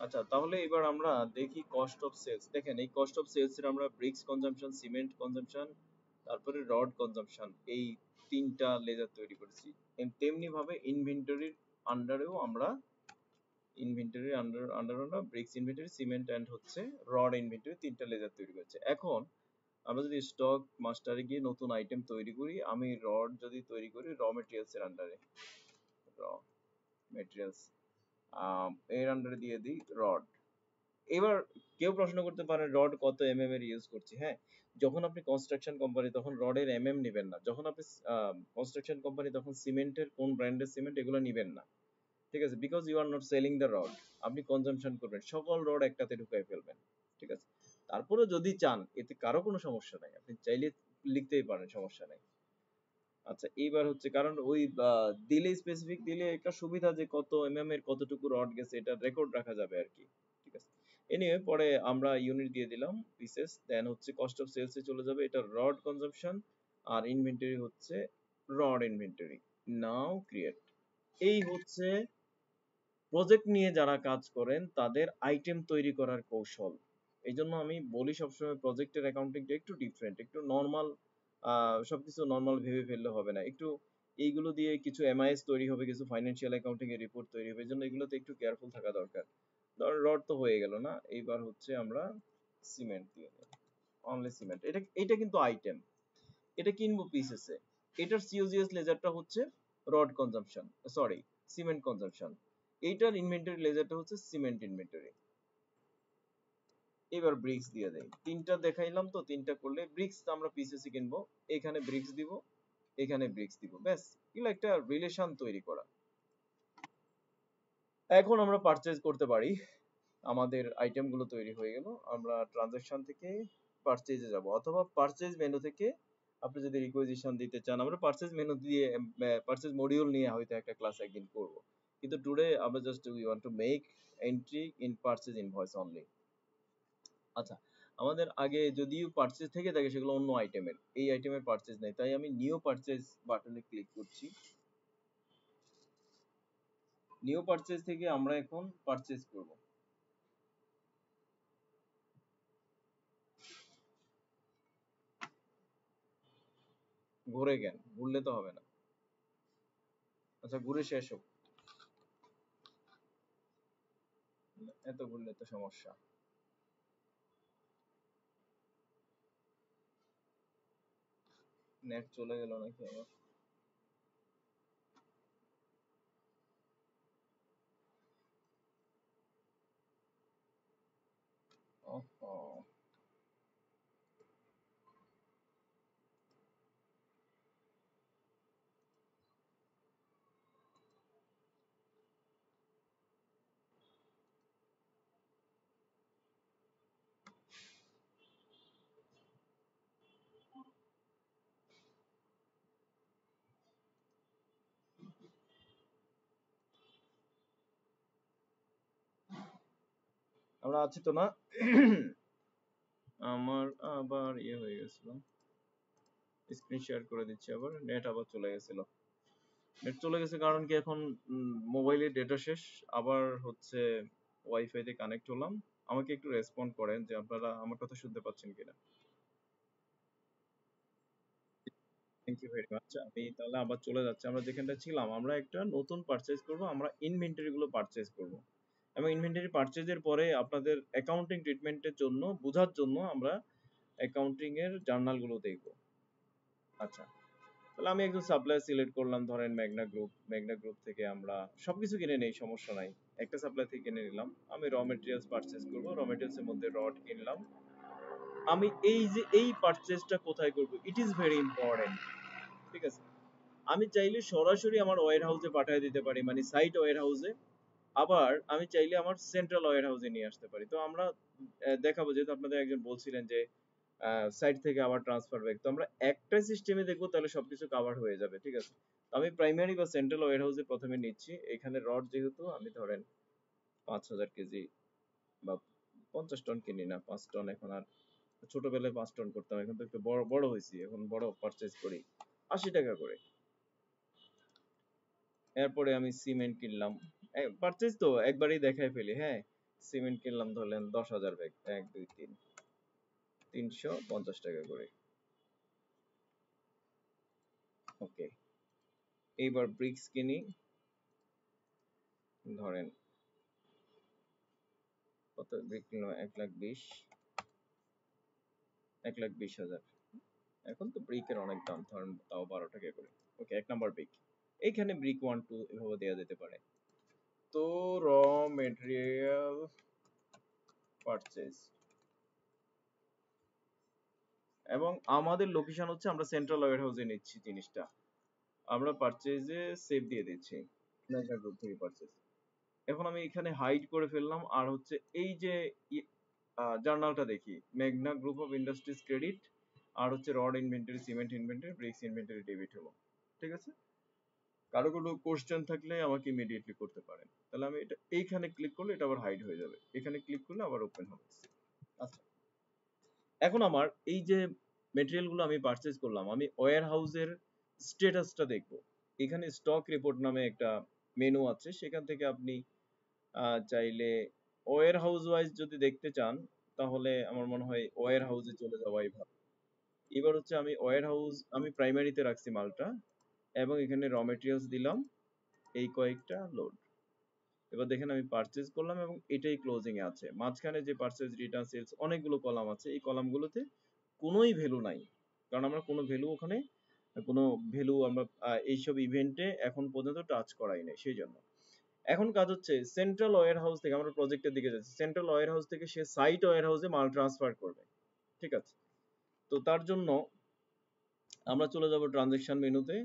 আচ্ছা, তাহলে এবার আমরা দেখি কস্ট অফ সেলস। দেখেন এই কস্ট অফ সেলস এর আমরা ব্রিক্স কনজাম্পশন, সিমেন্ট কনজাম্পশন, তারপরে রড কনজাম্পশন, এই তিনটা লেজার তৈরি করেছি। তেমনি ভাবে ইনভেন্টরির আন্ডারেও আমরা ইনভেন্টরির আন্ডার আমরা ব্রিক্স ইনভেন্টরি, সিমেন্ট এন্ড হচ্ছে রড ইনভেন্টরি তিনটা লেজার তৈরি করেছি। এখন আমরা যদি স্টক মাস্টারে গিয়ে নতুন আইটেম তৈরি করি, আমি রড যদি তৈরি করি র মেটেরিয়ালস এর আন্ডারে, র মেটেরিয়ালস এর আন্ডারে দিয়ে দিই রড। এবার কেউ প্রশ্ন করতে পারে রড কত এমএম এর ইউজ করছি। হ্যাঁ, যখন আপনি কনস্ট্রাকশন কোম্পানি তখন রডের এমএম নেবেন না, যখন আপনি কনস্ট্রাকশন কোম্পানি তখন সিমেন্টের কোন ব্র্যান্ডের সিমেন্ট এগুলো নেবেন না, ঠিক আছে, because you are not selling the rod. আপনি কনজাম্পশন করবেন, সকল রড একটাতে ঢুকাই ফেলবেন, ঠিক আছে। তারপরে যদি চান, এতে কারো কোনো সমস্যা নাই, আপনি চাইলে লিখতেই পারেন, সমস্যা নাই। আচ্ছা, এইবার হচ্ছে কারণ ওই দিলে স্পেসিফিক দিলে একটা সুবিধা যে কত এমএম এর কতটুকু রড গেছে এটা রেকর্ড রাখা যাবে আর কি, ঠিক আছে। এনিওয়ে পরে আমরা ইউনিট দিয়ে দিলাম পিসেস, দেন হচ্ছে কস্ট অফ সেলস এ চলে যাবে, এটা রড কনজাম্পশন, আর ইনভেন্টরি হচ্ছে রড ইনভেন্টরি। Now create. এই হচ্ছে প্রজেক্ট নিয়ে যারা কাজ করেন তাদের আইটেম তৈরি করার কৌশল। এই জন্য আমি বলি সবসময় প্রজেক্টের অ্যাকাউন্টিংটা একটু ডিফারেন্ট, একটু নর্মাল। সবকিছু নর্মাল ভেবে ফেললে হবে না, একটু এইগুলো দিয়ে কিছু এমআইএস তৈরি হবে, কিছু ফাইন্যান্সিয়াল অ্যাকাউন্টিং এর রিপোর্ট তৈরি হবে, এই জন্য এগুলোতে একটু কেয়ারফুল থাকা দরকার। ধর রড তো হয়ে গেল না, এইবার হচ্ছে আমরা সিমেন্ট দিয়ে দেব, অনলি সিমেন্ট। এটা এটা কিন্তু আইটেম, এটা কিনবো পিসেসে। এটার সিওজিএস লেজারটা হচ্ছে rod consumption, sorry cement consumption. এইটার ইনভেন্টরি লেজারটা হচ্ছে সিমেন্ট ইনভেন্টরি। এবার ব্রিক্স দিয়ে দেই, তিনটা দেখাইলাম তো, তিনটা করলে ব্রিক্স আমরা পিসেসে কিনবো, এখানে ব্রিক্স দিব, এখানে ব্রিক্স দিব, ব্যাস। এগুলো একটা রিলেশন তৈরি করা। এখন আমরা পারচেজ করতে পারি, আমাদের আইটেম গুলো তৈরি হয়ে গেল, আমরা ট্রানজাকশন থেকে পারচেজে যাব, অথবা পারচেজ মেনু থেকে আপনি যদি রিকোয়েজিশন দিতে চান, আমরা পারচেজ মেনু দিয়ে পারচেজ মডিউল নিয়ে হয়তো একটা ক্লাস একদিন করব, কিন্তু টুডে আমরা just we want to make entry in purchase invoice only. আচ্ছা, আমাদের আগে যদিও পারচেজ থেকে থাকে সেগুলো অন্য আইটেমের, এই আইটেমের পারচেজ নেই, তাই আমি নিউ পারচেজ বাটনে ক্লিক করছি। নিউ পারচেজ থেকে আমরা এখন পারচেজ করব। ঘুরে গেন, ঘুরলে তো হবে না। আচ্ছা, ঘুরে শেষ হোক, এত ঘুরলে তো সমস্যা। নেট চলে গেল নাকি আমার? ওহো। আমরা আছি তো না? আমার আবার ইয়ে হয়ে গেছিল, স্ক্রিন শেয়ার করে দিচ্ছি, আবার নেট আবার চলে গেছিল। নেট চলে গেছে কারণ কি, এখন মোবাইলের ডেটা শেষ, আবার হচ্ছে ওয়াইফাই তে কানেক্ট হলাম। আমাকে একটু রেসপন্ড করেন যে আপনারা আমার কথা শুনতে পাচ্ছেন কিনা। Thank you very much. আমি তাহলে আবার চলে যাচ্ছি, আমরা যেখানটা ছিলাম, আমরা একটা নতুন পারচেজ করব, আমরা ইনভেন্টরি গুলো পারচেজ করব, এবং ইনভেন্টরি পারচেজের পরে আপনাদের অ্যাকাউন্টিং ট্রিটমেন্টের জন্য বোঝার জন্য আমরা অ্যাকাউন্টিং এর জার্নাল গুলো দেখব। আচ্ছা, তাহলে আমি একজন সাপ্লায়ার সিলেক্ট করলাম, ধরেন মেঘনা গ্রুপ থেকে আমরা সবকিছু কিনে নেই, সমস্যা নাই, একটা সাপ্লাই থেকে কিনে নিলাম। আমি র মেটেরিয়ালস পারচেজ করব, র মেটেরিয়ালস এর মধ্যে রড কিনলাম। আমি এই যে এই পারচেজটা কোথায় করব, ইট ইজ ভেরি ইম্পর্টেন্ট, ঠিক আছে। আমি চাইলে সরাসরি আমার ওয়্যার হাউসে পাঠিয়ে দিতে পারি, মানে সাইট ওয়্যার হাউসে, আবার আমি চাইলে আমার সেন্ট্রাল ওয়্যার হাউসে নিয়ে আসতে পারি। তো আমরা দেখাবো, যেহেতু আপনাদের একজন বলছিলেন যে সাইট থেকে আবার ট্রান্সফার ব্যাক, তো আমরা একটা সিস্টেমে দেখবো, তাহলে সবকিছু কভার হয়ে যাবে, ঠিক আছে। তো আমি প্রাইমারি বা সেন্ট্রাল ওয়্যার হাউসে প্রথমে নিচ্ছি। এখানে রড যেহেতু আমি ধরেন 5,000 কেজি বা 50 টন কিনি না, 5 টন। এখন আর ছোটবেলায় 5 টন করতাম, এখন তো একটু বড় বড় হয়েছি, এখন বড় পারচেজ করি 80 টাকা করে। এরপরে আমি সিমেন্ট কিনলাম, পারচেজ তো একবারেই দেখাই ফেলি, হ্যাঁ। সিমেন্ট কিনলাম ধরলেন 10,000 ব্যাগ, 1 2 3 350 টাকা করে। ওকে, এইবার ব্রিক্স কিনি, ধরেন কত ব্রিক কিনলাম, 1,20,000, 1,20,000। এখন তো ব্রিকের অনেক দাম, ধরেন তাও 12 টাকা করে। ওকে, 1 নাম্বার ব্রিক। এইখানে ব্রিক 1 2 এভাবে দেওয়া যেতে পারে। তো র মেটেরিয়াল পারচেজ, এবং আমাদের লোকেশন হচ্ছে আমরা সেন্ট্রাল ওয়্যার হাউসে নিচ্ছি জিনিসটা, আমরা পারচেজে সেভ দিয়ে দিচ্ছি মেঘনা গ্রুপ থেকে পারচেজ। এখন আমি এখানে হাইড করে ফেললাম, আর হচ্ছে এই যে জার্নালটা দেখি, মেঘনা গ্রুপ অফ ইন্ডাস্ট্রিজ ক্রেডিট, আর হচ্ছে rod inventory, cement inventory, bricks inventory debit হলো। ঠিক আছে, কারো কোনো কোশ্চেন থাকলে আমাকে ইমিডিয়েটলি করতে পারেন। তাহলে আমি এটা এইখানে ক্লিক করলে এটা আবার হাইড হয়ে যাবে, এখানে ক্লিক করলে আবার ওপেন হবে। আচ্ছা, এখন আমার এই যে মেটেরিয়াল গুলো আমি পারচেজ করলাম, আমি ওয়্যার হাউসের স্ট্যাটাসটা দেখব। এখানে স্টক রিপোর্ট নামে একটা মেনু আছে, সেখান থেকে আপনি চাইলে ওয়্যার হাউস ওয়াইজ যদি দেখতে চান, তাহলে আমার মনে হয় ওয়্যার হাউসে চলে যাওয়াই ভালো। এবার হচ্ছে আমি ওয়্যার হাউস, আমি প্রাইমারিতে রাখছি মালটা, এবং এখানে র মেটেরিয়ালস দিলাম এই কয়েকটা লোড। এবার দেখেন আমি পারচেজ করলাম এবং এটাই ক্লোজিং এ আছে। মাঝখানে যে পারচেজ, রিটার্ন, সেলস অনেকগুলো কলাম আছে, এই কলামগুলোতে কোনোই ভ্যালু নাই, কারণ আমরা কোনো ভ্যালু ওখানে, কোনো ভ্যালু আমরা এইসব ইভেন্টে এখন পর্যন্ত টাচ করাই নাই, সেই জন্য। এখন কাজ হচ্ছে সেন্ট্রাল ওয়্যার হাউস থেকে, আমরা প্রজেক্টের দিকে যাচ্ছি, সেন্ট্রাল ওয়্যার হাউস থেকে সে সাইট ওয়্যার হাউসে মাল ট্রান্সফার করবে। ঠিক আছে, তো তার জন্য আমরা চলে যাব ট্রানজেকশন মেনুতে,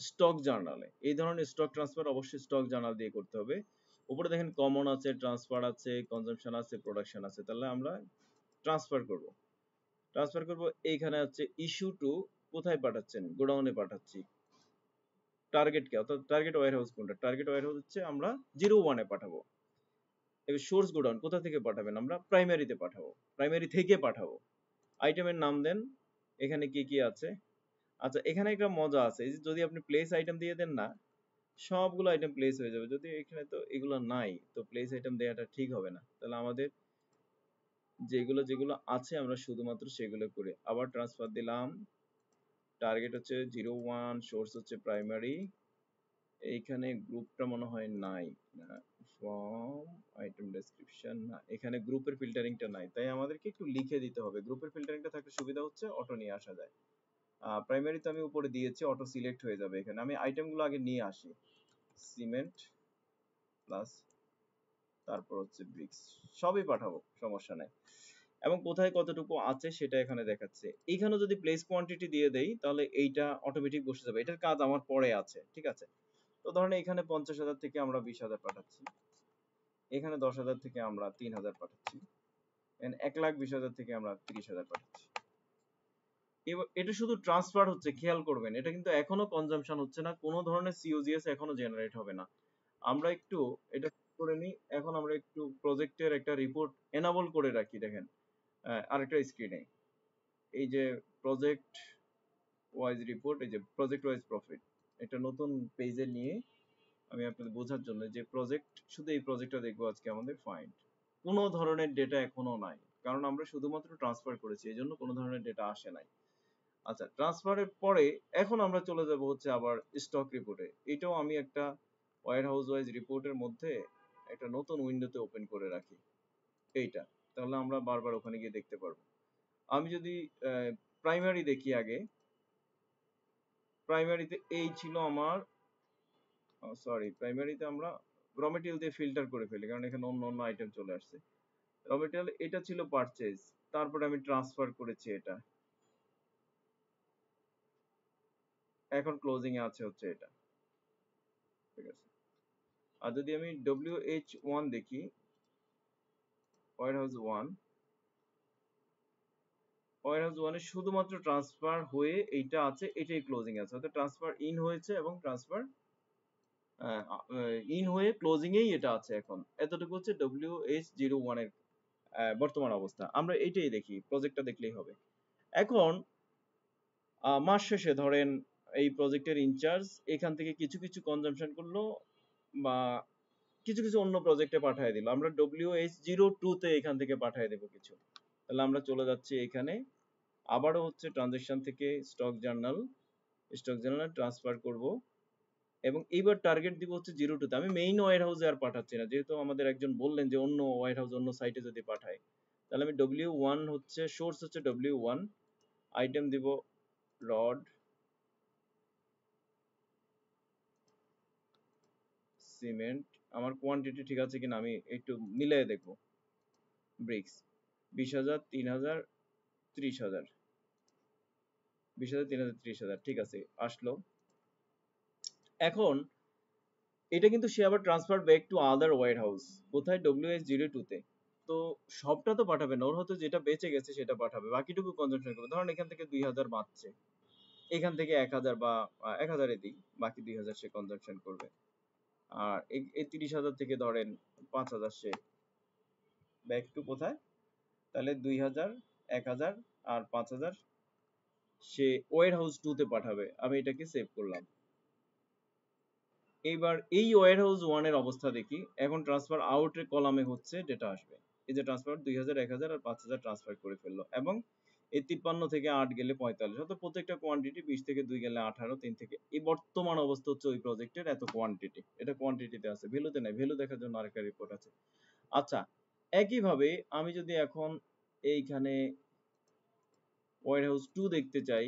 স্টক জার্নালে। এই ধরনের স্টক ট্রান্সফার অবশ্যই স্টক জার্নাল দিয়ে করতে হবে। উপরে দেখেন কমন আছে, ট্রান্সফার আছে, কনজাম্পশন আছে, প্রোডাকশন আছে। তাহলে আমরা ট্রান্সফার করব, এইখানে হচ্ছে ইস্যু টু, কোথায় পাঠাচ্ছেন, গোডাউনে পাঠাচ্ছি। টার্গেট কে, অর্থাৎ টার্গেট ওয়্যার হাউস কোনটা, টার্গেট ওয়্যার হাউস হচ্ছে আমরা 01 এ পাঠাবো। এবার সোর্স গোডাউন কোথা থেকে পাঠাবেন, আমরা প্রাইমারিতে পাঠাবো, প্রাইমারি থেকে পাঠাবো। আইটেমের নাম দেন, এখানে কি কি আছে। আচ্ছা, এখানে একটা মজা আছে, এই যে যদি আপনি প্লেস আইটেম দিয়ে দেন না, সবগুলো আইটেম প্লেস হয়ে যাবে। যদি এখানে তো এগুলো নাই, তো প্লেস আইটেম দেওয়াটা ঠিক হবে না। তাহলে আমাদের যেগুলো যেগুলো আছে আমরা শুধুমাত্র সেগুলো করে আবার ট্রান্সফার দিলাম। টার্গেট হচ্ছে 01, সোর্স হচ্ছে প্রাইমারি, এইখানে গ্রুপটা মনে হয় নাই, ফর্ম আইটেম ডেসক্রিপশন না, এখানে গ্রুপের ফিল্টারিংটা নাই, তাই আমাদেরকে একটু লিখে দিতে হবে। গ্রুপের ফিল্টারিংটা থাকলে সুবিধা হচ্ছে অটো নিয়ে আসা যায়। প্রাইমারি তো আমি উপরে দিয়েছি, অটো সিলেক্ট হয়ে যাবে। এখানে আমি আইটেমগুলো আগে নিয়ে আসি, সিমেন্ট প্লাস, তারপর হচ্ছে ব্রিক্স, সবই পাঠাবো, সমস্যা নাই। এবং কোথায় কতটুকু আছে সেটা এখানে দেখাচ্ছে। এইখানে যদি প্লেস কোয়ান্টিটি দিয়ে দেই, তাহলে এইটা অটোমেটিক বসে যাবে, এটার কাজ আমার পরে আছে। ঠিক আছে, তো ধরেন এখানে 50,000 থেকে আমরা 20,000 পাঠাচ্ছি, এখানে 10,000 থেকে আমরা 3,000 পাঠাচ্ছি, এখানে 1,20,000 থেকে আমরা 30,000 পাঠাচ্ছি। এটা শুধু ট্রান্সফার হচ্ছে, খেয়াল করবেন, এটা কিন্তু এখনো কনজাম্পশন হচ্ছে না, কোনো ধরনের সিওজিএস এখনো জেনারেট হবে না। আমরা একটু এটা করে নিই। এখন আমরা একটু প্রজেক্টের একটা রিপোর্ট এনাবল করে রাখি। দেখেন আরেকটা স্ক্রিনে, এই যে প্রজেক্ট ওয়াইজ রিপোর্ট, এই যে প্রজেক্ট ওয়াইজ প্রফিট, একটা নতুন পেজে নিয়ে আমি আপনাদের বোঝার জন্য, যে প্রজেক্ট, শুধু এই প্রজেক্টটা দেখবো আজকে আমাদের ফাইন্ড। কোনো ধরনের ডেটা এখনো নাই, কারণ আমরা শুধুমাত্র ট্রান্সফার করেছি, এই জন্য কোনো ধরনের ডেটা আসে নাই। আচ্ছা, ট্রান্সফারের পরে এখন আমরা চলে যাব হচ্ছে আবার স্টক রিপোর্টে। এটাও আমি একটা ওয়্যার হাউস ওয়াইজ রিপোর্টের মধ্যে একটা নতুন উইন্ডোতে ওপেন করে রাখি এইটা, তাহলে আমরা বারবার ওখানে গিয়ে দেখতে পারবো। আমি যদি প্রাইমারি দেখি আগে, প্রাইমারিতে এই ছিল আমার, সরি, প্রাইমারিতে আমরা র মেটেরিয়াল দিয়ে ফিল্টার করে ফেলি, কারণ এখানে অন্য অন্য আইটেম চলে আসছে। র মেটেরিয়াল এটা ছিল পারচেজ, তারপরে আমি ট্রান্সফার করেছি এটা, এখন ক্লোজিং এ আছে হচ্ছে এটা। ঠিক আছে, আর যদি আমি WH1 দেখি, ওয়্যারহাউস 1, ওয়্যারহাউস 1 এ শুধুমাত্র ট্রান্সফার হয়ে এইটা আছে, এটাই ক্লোজিং আছে, অর্থাৎ ট্রান্সফার ইন হয়েছে এবং ট্রান্সফার ইন হয়ে ক্লোজিং এই এটা আছে। এখন এতটুকু হচ্ছে WH01 এর বর্তমান অবস্থা। আমরা এইটাই দেখি, প্রজেক্টটা দেখলেই হবে। এখন মাস শেষে ধরেন এই প্রজেক্টের ইনচার্জ এখান থেকে কিছু কিছু কনজাম্পশন করলো, বা কিছু কিছু অন্য প্রজেক্টে পাঠিয়ে দিল, আমরা WH02 তে এখান থেকে পাঠিয়ে দেব কিছু। তাহলে আমরা চলে যাচ্ছি এখানে, আবারও হচ্ছে ট্রানজেকশন থেকে স্টক জার্নাল ট্রান্সফার করব, এবং এইবার টার্গেট দিব হচ্ছে 02 তে। আমি মেইন ওয়্যার হাউসে আর পাঠাচ্ছি না, যেহেতু আমাদের একজন বললেন যে অন্য ওয়্যার হাউস অন্য সাইটে যদি পাঠায়, তাহলে আমি W1 হচ্ছে সোর্স হচ্ছে W1, আইটেম দিব রড সিমেন্ট, আমার কোয়ান্টিটি ঠিক আছে কিনা আমি একটু মিলিয়ে দেখব। ব্রিক্স 20,000 3,000 30,000, 20,000 3,000 30,000, ঠিক আছে আসলো। এখন এটা কিন্তু সে আবার transfer back to other warehouse, কোথায় WH02 তে। তো সবটা তো পাঠাবে না, ওর হয়তো যেটা বেঁচে গেছে সেটা পাঠাবে, বাকিটুকু কনজাম্পশন করবে। ধরুন এখান থেকে 2,000 বাঁচছে, এখান থেকে 1,000 বা 1,000 দিই, বাকি 2,000 সে কনজাম্পশন করবে। আর এই 30,000 থেকে ধরেন 5,000 সে ব্যাক টু কোথায়, তাহলে 2,000 1,000 আর 5,000 সে ওয়্যার হাউস 2 তে পাঠাবে। আমি এটাকে সেভ করলাম। এইবার এই ওয়্যার হাউস 1 এর অবস্থা দেখি। এখন ট্রান্সফার আউট এর কলামে হচ্ছে ডেটা আসবে, এই যে ট্রান্সফার 2,000 1,000 আর 5,000 ট্রান্সফার করে ফেললো, এবং এই 53 থেকে 8 গেলে 45, অর্থাৎ প্রত্যেকটা কোয়ান্টিটি 20 থেকে 2 গেলে 18, 3 থেকে, এই বর্তমান অবস্থা হচ্ছে ওই প্রজেক্টের এত কোয়ান্টিটি। এটা কোয়ান্টিটিতে আছে, ভ্যালুতে নাই, ভ্যালু দেখার জন্য আরেকটা রিপোর্ট আছে। আচ্ছা, একইভাবে আমি যদি এখন এইখানে ওয়্যার হাউস 2 দেখতে চাই,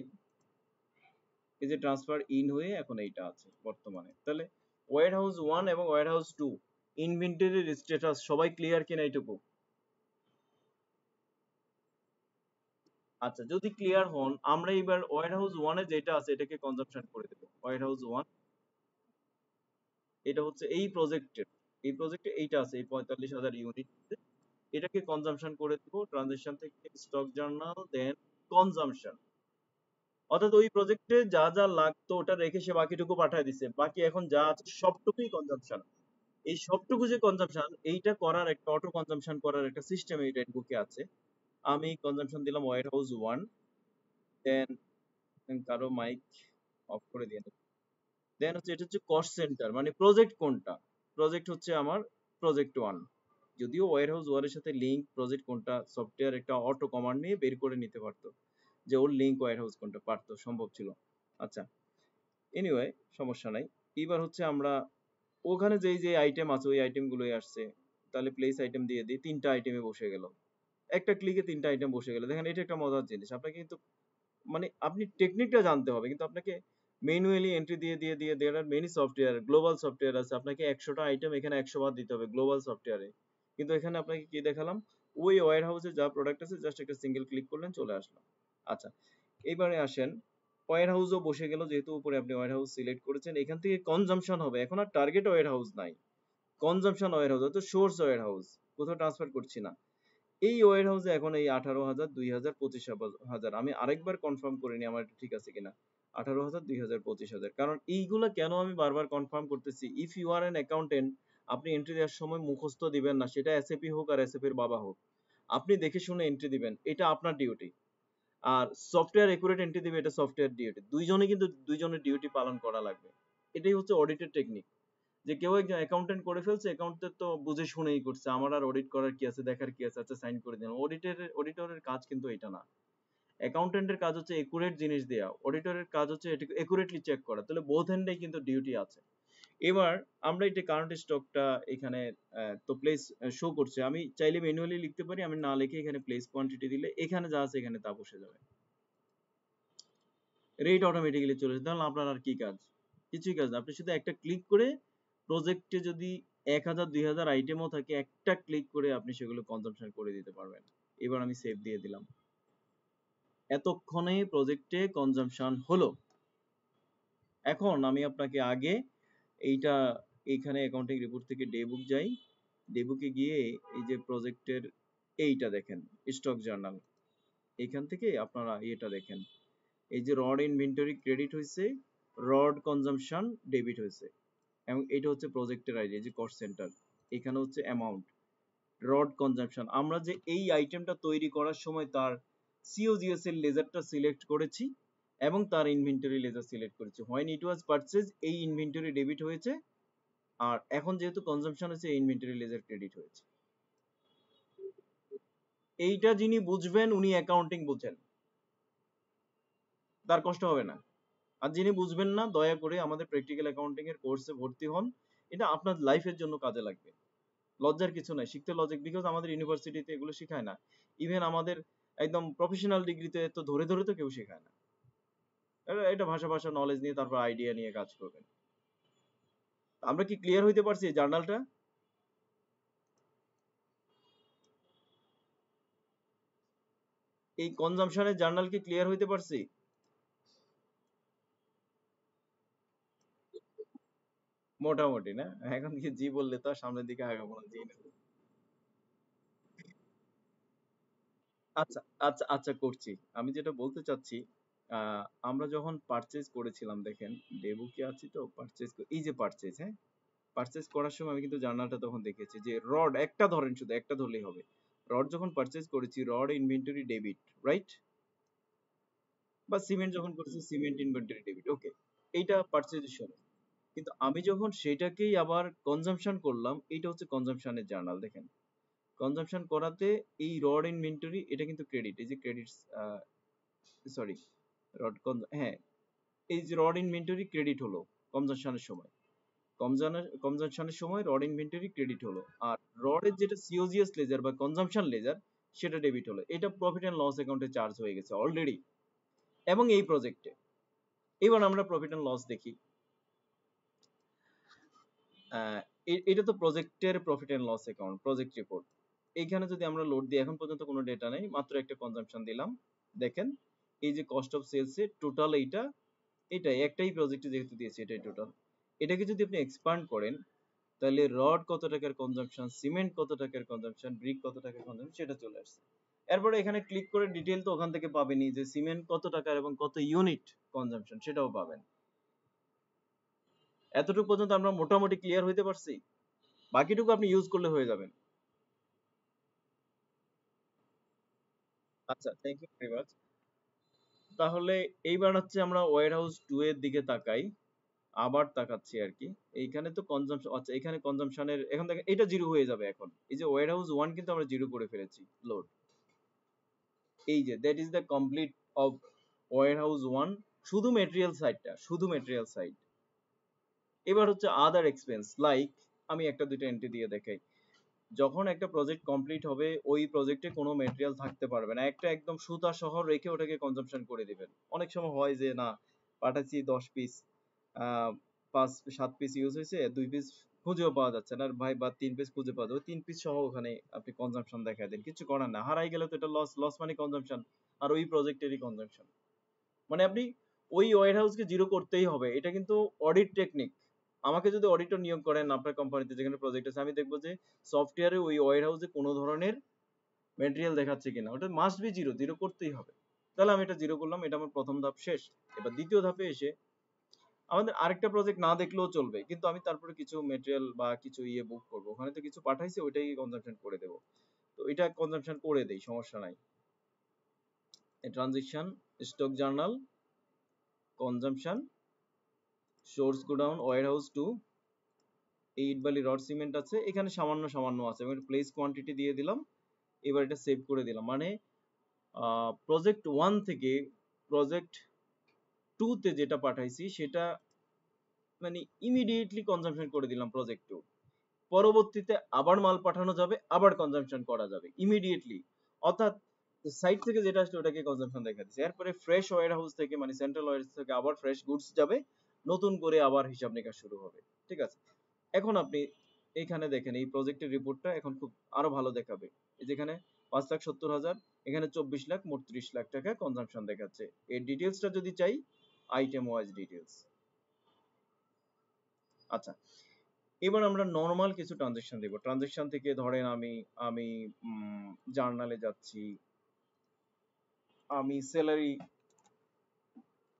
এই যে ট্রান্সফার ইন হয়ে এখন এইটা আছে বর্তমানে, তাহলে ওয়্যার হাউস 1 এবং ওয়্যার হাউস 2 ইনভেন্টরির স্ট্যাটাস সবাই ক্লিয়ার কিনা এইটুকু? আচ্ছা, যদি ক্লিয়ার হন, আমরা এবার ওয়্যার হাউস 1 এ যেটা আছে এটাকে কনজাম্পশন করে দেব। ওয়্যার হাউস 1 এটা হচ্ছে এই প্রজেক্টের, এই প্রজেক্টে এইটা আছে, এই 45,000 ইউনিট, এটাকে কনজাম্পশন করে দেব ট্রানজেকশন থেকে স্টক জার্নাল দেন কনজাম্পশন। অর্থাৎ ওই প্রজেক্টে যা যা লাগতো ওটা রেখে সে বাকিটুকু পাঠিয়ে দিছে, বাকি এখন যা আছে সবটুকুই কনজাম্পশন। এই সবটুকু যে কনজাম্পশন, এইটা করার একটা অটো কনজাম্পশন করার একটা সিস্টেম এই রেডবুকে আছে। আমি কনজাম্পশন দিলাম ওয়্যার হাউস 1, দেন কারো মাইক অফ করে দিয়ে দেব। দেন হচ্ছে এটা হচ্ছে কস্ট সেন্টার, মানে প্রজেক্ট কোনটা, প্রজেক্ট হচ্ছে আমার প্রজেক্ট 1। যদিও ওয়্যার হাউস 1 এর সাথে লিংক প্রজেক্ট কোনটা সফটওয়্যার একটা অটো কমান্ড নিয়ে বের করে নিতে পারতো, যে ওর লিংক ওয়্যার হাউস কোনটা, পারতো, সম্ভব ছিল। আচ্ছা, এনিওয়ে সমস্যা নাই। এবার হচ্ছে আমরা ওখানে যেই যে আইটেম আছে ওই আইটেম গুলোই আসছে, তাহলে প্লেস আইটেম দিয়ে দিই, 3টা আইটেমে বসে গেল, একটা ক্লিকে 3টা আইটেম বসে গেল। দেখেন এটা একটা মজার জিনিস, আপনাকে কিন্তু মানে আপনি টেকনিকটা জানতে হবে, কিন্তু আপনাকে ম্যানুয়ালি এন্ট্রি দিয়ে দিয়ে দিয়ে there are many software, global software আছে, আপনাকে 100টা আইটেম এখানে 100 বার দিতে হবে গ্লোবাল সফটওয়্যারে। কিন্তু এখানে আপনাকে কি দেখালাম, ওই ওয়্যার হাউসে যা প্রোডাক্ট আছে জাস্ট একটা সিঙ্গেল ক্লিক করলেন, চলে আসলো। আচ্ছা, এবারে আসেন, ওয়্যার হাউসও বসে গেল, যেহেতু উপরে আপনি ওয়্যার হাউস সিলেক্ট করেছেন, এখান থেকে কনজাম্পশন হবে। এখন আর টার্গেট ওয়্যার হাউস নাই, কনজাম্পশন ওয়্যার হাউস, অর্থাৎ সোর্স ওয়্যার হাউস, কোথাও ট্রান্সফার করছি না। এই ওয়্যার হাউসে এখন এই 18,000 2,000 25,000, আমি আরেকবার কনফার্ম করে নিই আমার এটা ঠিক আছে কিনা। 18,000 2,000 25,000, কারণ এইগুলা কেন আমি বারবার কনফার্ম করতেছি, if you are an accountant, আপনি এন্ট্রি দেওয়ার সময় মুখস্থ দিবেন না, সেটা এসএপি হোক আর এসএপি এর বাবা হোক, আপনি দেখে শুনে এন্ট্রি দিবেন, এটা আপনার ডিউটি। আর সফটওয়্যার একুরেট এন্ট্রি দিবে, এটা সফটওয়্যার ডিউটি, দুইজনে কিন্তু দুইজনের ডিউটি পালন করা লাগবে। এটাই হচ্ছে অডিটের টেকনিক, যে কেউ একজন অ্যাকাউন্টেন্ট করে ফেলছে, অ্যাকাউন্টেন্ট তো বুঝে শুনেই করছে, আমার আর অডিট করার কি আছে, দেখার কি আছে, আচ্ছা সাইন করে দিলাম। অডিটরের কাজ কিন্তু এটা না। অ্যাকাউন্টেন্টের কাজ হচ্ছে একুরেট জিনিস দেয়া, অডিটরের কাজ হচ্ছে এটাকে একুরেটলি চেক করা। তাহলে বোথ এন্ডেই কিন্তু ডিউটি আছে। এবার আমরা এটা কারেন্ট স্টকটা এখানে তো প্লেস শো করছে, আমি চাইলে ম্যানুয়ালি লিখতে পারি, আমি না লিখে এখানে প্লেস কোয়ান্টিটি দিলে এখানে যা আছে এখানে তা বসে যাবে, রেট অটোমেটিক্যালি চলে আসে। তাহলে আপনার আর কি কাজ, কিছুই কাজ না, আপনি শুধু একটা ক্লিক করে প্রজেক্টে যদি 1,000 2,000 আইটেমও থাকে, একটা ক্লিক করে আপনি সেগুলো কনজাম্পশন করে দিতে পারবেন। এবার আমি সেভ দিয়ে দিলাম, এতক্ষণে প্রজেক্টে কনজাম্পশন হলো। এখন আমি আপনাকে আগে এইটা, এইখানে অ্যাকাউন্টিং রিপোর্ট থেকে ডে বুক যাই, ডে বুকে গিয়ে এই যে প্রজেক্টের এইটা দেখেন স্টক জার্নাল, এখান থেকে আপনারা এটা দেখেন, এই যে রড ইনভেন্টরি ক্রেডিট হয়েছে, রড কনজাম্পশন ডেবিট হয়েছে, এবং এটা হচ্ছে প্রজেক্টের আইডি, যে কস্ট সেন্টার, এখানে হচ্ছে অ্যামাউন্ট, রড কনজাম্পশন। আমরা যে এই আইটেমটা তৈরি করার সময় তার সিওজিএস এর লেজারটা সিলেক্ট করেছি এবং তার ইনভেন্টরি লেজার সিলেক্ট করেছি, হোয়েন ইট ওয়াজ পারচেজ এই ইনভেন্টরি ডেবিট হয়েছে, আর এখন যেহেতু কনজাম্পশন হচ্ছে ইনভেন্টরি লেজার ক্রেডিট হয়েছে। এইটা যিনি বুঝবেন উনি অ্যাকাউন্টিং বুঝেন, তার কষ্ট হবে না। আর যিনি বুঝবেন না দয়া করে আমাদের প্র্যাকটিক্যাল অ্যাকাউন্টিং এর কোর্সে ভর্তি হন, এটা আপনার লাইফের জন্য কাজে লাগবে। লজ্জার কিছু নাই, শিখতে লজিক, বিকজ আমাদের ইউনিভার্সিটিতে এগুলো শেখায় না। ইভেন আমাদের একদম প্রফেশনাল ডিগ্রিতে তো ধরে ধরে তো কেউ শেখায় না। এটা ভাষা ভাষা নলেজ নিয়ে তারপর আইডিয়া নিয়ে কাজ করবেন। আমরা কি ক্লিয়ার হইতে পারছি জার্নালটা? এই কনজাম্পশনের জার্নাল কি ক্লিয়ার হইতে পারছি? মোটামুটি না? এখন কি জি বললে তো আর সামনের দিকে আগাবো না, জি না। আচ্ছা আচ্ছা আচ্ছা, করছি। আমি যেটা বলতে চাচ্ছি, আমরা যখন পারচেজ করেছিলাম, দেখেন ডেবু কি আছে তো পারচেজ, এই যে পারচেজ, হ্যাঁ, পারচেজ করার সময় আমি কিন্তু জার্নালটা তখন দেখেছি যে রড একটা ধরেন, শুধু একটা ধরলেই হবে। রড যখন পারচেজ করেছি, রড ইনভেন্টরি ডেবিট, রাইট? বা সিমেন্ট যখন করেছি, সিমেন্ট ইনভেন্টরি ডেবিট, ওকে, এইটা পারচেজের সময়। কিন্তু আমি যখন সেটাকেই আবার কনজাম্পশন করলাম, এইটা হচ্ছে কনজাম্পশনের জার্নাল। দেখেন কনজাম্পশন করাতে এই রড ইনভেন্টরি এটা কিন্তু ক্রেডিট, এই যে ক্রেডিট, সরি, রড হ্যাঁ, এই যে রড ইনভেন্টরি ক্রেডিট হলো কনজাম্পশনের সময়, কনজাম্পশনের সময় রড ইনভেন্টরি ক্রেডিট হলো, আর রডের যেটা সিওজিএস লেজার বা কনজাম্পশন লেজার সেটা ডেবিট হলো। এটা প্রফিট এন্ড লস অ্যাকাউন্টে চার্জ হয়ে গেছে অলরেডি এবং এই প্রজেক্টে। এবার আমরা প্রফিট এন্ড লস দেখি। আহ, এটা তো প্রজেক্টের profit and loss account, project report. এইখানে যদি আমরা লোড দিই, এখন পর্যন্ত কোনো ডেটা নেই, মাত্র একটা কনজাম্পশন দিলাম। দেখেন এই যে কস্ট অফ সেলস এর টোটাল, এইটা এটাই একটাই প্রজেক্টে যেহেতু দিয়েছে এটাই টোটাল। এটাকে যদি আপনি এক্সপান্ড করেন, তাহলে রড কত টাকার কনজাম্পশন, সিমেন্ট কত টাকার কনজাম্পশন, ব্রিক কত টাকার কনজাম্পশন, সেটা চলে আসছে। এরপরে এখানে ক্লিক করে ডিটেল তো ওখান থেকে পাবেনই, যে সিমেন্ট কত টাকার এবং কত ইউনিট কনজাম্পশন সেটাও পাবেন। এতটুকু পর্যন্ত আমরা মোটামুটি ক্লিয়ার হইতে পারছি, বাকিটুকু আপনি ইউজ করলে হয়ে যাবেন। আচ্ছা, থ্যাংক ইউ ভেরি মাচ। তাহলে এইবার হচ্ছে আমরা ওয়্যার হাউস 2 এর দিকে তাকাই, আবার তাকাচ্ছি আর কি। এইখানে তো কনজাম্পশন, আচ্ছা এখানে কনজাম্পশনের এখন দেখেন এটা জিরো হয়ে যাবে এখন। এই যে ওয়্যার হাউস 1 কিন্তু আমরা জিরো করে ফেলেছি লোড। এই যে that is the complete of warehouse 1, শুধু মেটেরিয়াল সাইডটা, শুধু মেটেরিয়াল সাইড। এবার হচ্ছে আদার এক্সপেন্স, লাইক আমি একটা দুইটা এন্ট্রি দিয়ে দেখাই। যখন একটা প্রজেক্ট কমপ্লিট হবে, ওই প্রজেক্টে কোনো মেটেরিয়াল থাকতে পারবে না, একটা একদম সুতা সহ রেখে ওটাকে কনজাম্পশন করে দিবেন। অনেক সময় হয় যে না, পাঠাচ্ছি 10 পিস, 5-7 পিস ইউজ হয়েছে, 2 পিস খুঁজেও পাওয়া যাচ্ছে না, আর ভাই বা 3 পিস খুঁজে পাওয়া যাবে, 3 পিস সহ ওখানে আপনি কনজাম্পশন দেখায় দেন, কিছু করার না, হারাই গেলে তো এটা লস, লস মানে কনজাম্পশন, আর ওই প্রজেক্টেরই কনজাম্পশন। মানে আপনি ওই ওয়্যার হাউসকে জিরো করতেই হবে, এটা কিন্তু অডিট টেকনিক। আমাকে যদি অডিটর নিয়োগ করেন আপনার কোম্পানিতে, যেখানে প্রজেক্ট আছে, আমি দেখবো যে সফটওয়্যারে ওই ওয়্যার হাউসে কোনো ধরনের ম্যাটেরিয়াল দেখাচ্ছে কিনা, ওটা মাস্ট বি জিরো, জিরো করতেই হবে। তাহলে আমি এটা জিরো করলাম, এটা আমার প্রথম ধাপ শেষ। এবার দ্বিতীয় ধাপে এসে আমাদের আরেকটা প্রজেক্ট না দেখলেও চলবে, কিন্তু আমি তারপরে কিছু মেটেরিয়াল বা কিছু ইয়ে বুক করবো, ওখানে তো কিছু পাঠাইছে, ওইটাই কনজাম্পশন করে দেবো। তো এটা কনজাম্পশন করে দেই, সমস্যা নাই। Transition, stock journal, consumption, source godown, warehouse 2, এই ইট বালি রড সিমেন্ট আছে, এখানে সামান্য সামান্য আছে, আমি প্লেস কোয়ান্টিটি দিয়ে দিলাম। এবার এটা সেভ করে দিলাম, মানে প্রজেক্ট 1 থেকে প্রজেক্ট 2 তে যেটা পাঠাইছি সেটা মানে ইমিডিয়েটলি কনজাম্পশন করে দিলাম প্রজেক্ট 2। পরবর্তীতে আবার মাল পাঠানো যাবে, আবার কনজাম্পশন করা যাবে ইমিডিয়েটলি, অর্থাৎ সাইট থেকে যেটা আসছে ওটাকে কনজাম্পশন দেখা দিচ্ছে। এরপরে ফ্রেশ ওয়্যার হাউস থেকে মানে সেন্ট্রাল ওয়্যার হাউস থেকে আবার ফ্রেশ গুডস যাবে, নতুন করে আবার হিসাব নিকাশ শুরু হবে। ঠিক আছে, এখন আপনি এখানে দেখেন এই প্রজেক্টের রিপোর্টটা এখন খুব আরো ভালো দেখাবে। এই যেখানে 5,70,000, এখানে 24 লাখ, মোট 30 লাখ টাকা কনজাম্পশন দেখাচ্ছে। এর ডিটেলসটা যদি চাই, আইটেম ওয়াইজ ডিটেলস। আচ্ছা, এবার আমরা নরমাল কিছু ট্রানজেকশন দেব। ট্রানজেকশন থেকে ধরেন আমি আমি জার্নালে যাচ্ছি, আমি স্যালারি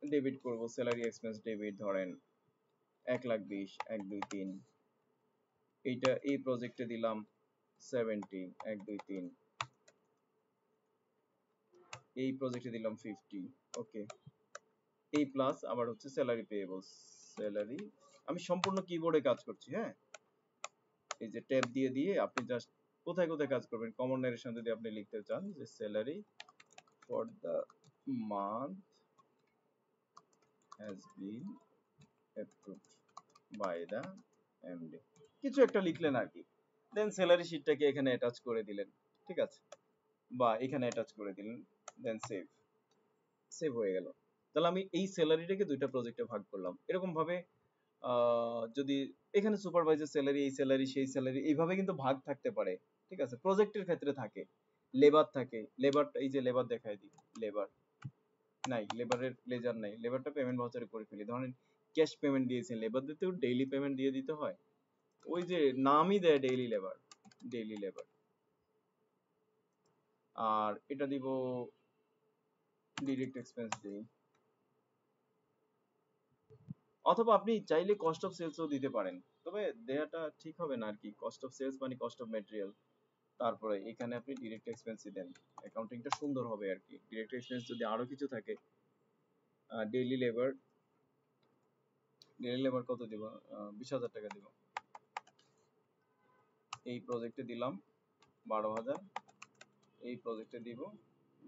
ডেবিট করব, স্যালারি এক্সপেন্স ডেবিট ধরেন 1,20,000, 1, 2, 3, এইটা এই প্রজেক্টে দিলাম 70, 1, 2, 3, এই প্রজেক্টে দিলাম 50, ওকে। এই প্লাস আবার হচ্ছে স্যালারি পেয়েবল, স্যালারি, আমি সম্পূর্ণ কিবোর্ডে কাজ করছি, হ্যাঁ। এই যে ট্যাব দিয়ে দিয়ে আপনি জাস্ট কোথায় কোথায় কাজ করবেন, কমন নারেশন যদি আপনি লিখতে চান যে salary for the month has been approved by the MD, কিছু একটা লিখলেন আর কি, দেন স্যালারি শিটটাকে এখানে অ্যাটাচ করে দিলেন, ঠিক আছে, বা এখানে অ্যাটাচ করে দিলেন, দেন সেভ, সেভ হয়ে গেল। তাহলে আমি এই স্যালারিটাকে দুইটা প্রজেক্টে ভাগ করলাম। এরকম ভাবে যদি এখানে সুপারভাইজার স্যালারি, এই স্যালারি, সেই স্যালারি, এইভাবে কিন্তু ভাগ থাকতে পারে, ঠিক আছে, প্রজেক্টের ক্ষেত্রে থাকে। লেবার থাকে, লেবারটা এই যে লেবার দেখাই দিই, লেবার নাই, লেবারের লেজার নাই, লেবারটা পেমেন্ট ভাউচারে করে ফেলি। ধরেন ক্যাশ পেমেন্ট দিয়েছেন, লেবারদেরতেও ডেইলি পেমেন্ট দিয়ে দিতে হয়, ওই যে নামই দেয় ডেইলি লেবার, ডেইলি লেবার। আর এটা দিব ডিরেক্ট এক্সপেন্স দিই, অথবা আপনি চাইলে কস্ট অফ সেলসও দিতে পারেন, তবে দেয়াটা ঠিক হবে না আর কি, কস্ট অফ সেলস মানে কস্ট অফ ম্যাটেরিয়াল, তারপরে এখানে আপনি ডিরেক্ট এক্সপেন্সই দেন, অ্যাকাউন্টিংটা সুন্দর হবে আর কি। ডিরেক্ট এক্সপেন্স যদি আরো কিছু থাকে, ডেইলি লেবার, ডেইলি লেবার কত দিব, 20,000 টাকা দিব, এই প্রজেক্টে দিলাম 12,000, এই প্রজেক্টে দিব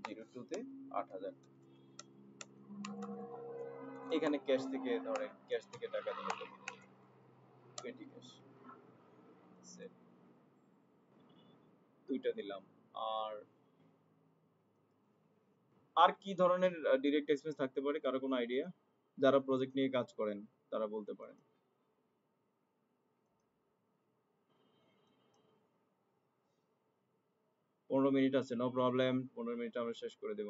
02 তে 8,000, এখানে ক্যাশ থেকে ধরেন ক্যাশ থেকে টাকা দিয়ে দেবো, পেটি ক্যাশ, দুইটা দিলাম। আর আর কি ধরনের ডিরেক্ট এক্সপেন্স থাকতে পারে, কারো কোনো আইডিয়া? যারা প্রজেক্ট নিয়ে কাজ করেন তারা বলতে পারেন। 15 মিনিট আছে, নো প্রবলেম, 15 মিনিট আমরা শেষ করে দেব।